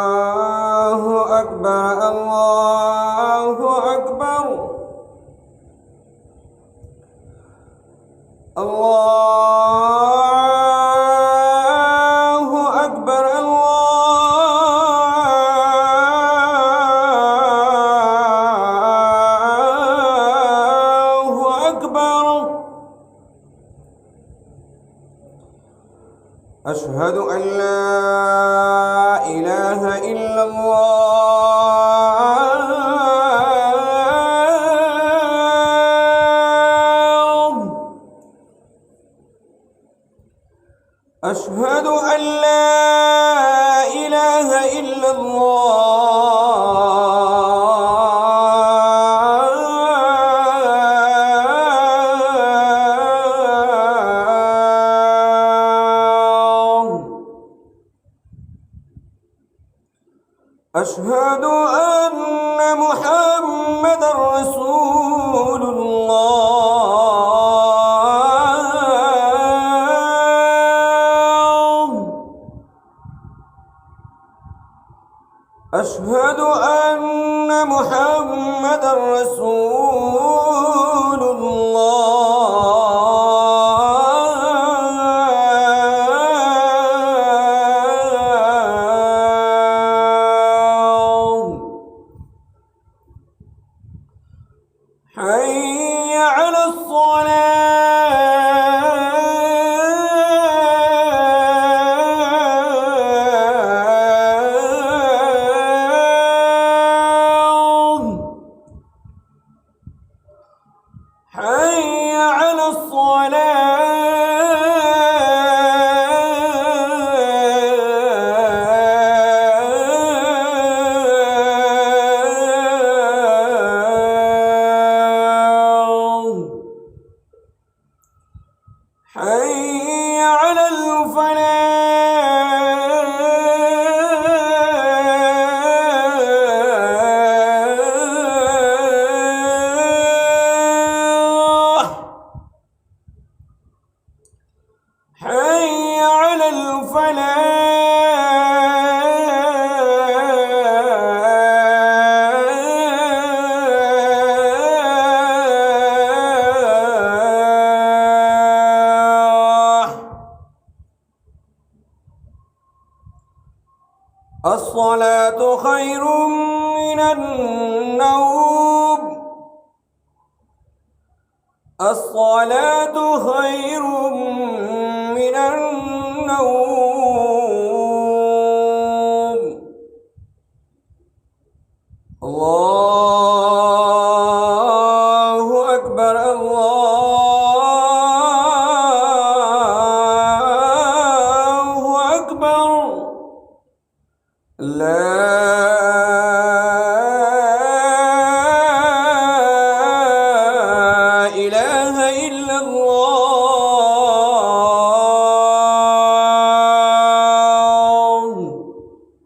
الله أكبر الله أكبر الله أكبر الله أكبر. أشهد أن لا إله إلا الله. أشهد أن لا إله إلا الله. أشهد أن محمدًا رسول الله. أشهد أن محمدًا رسول الله. حي على الصلاة. حي على الصلاة. حي على الفلاح. حي على الفلاح. الصلاة خير من النوم. الصلاة خير من النوم. الله أكبر الله أكبر. لا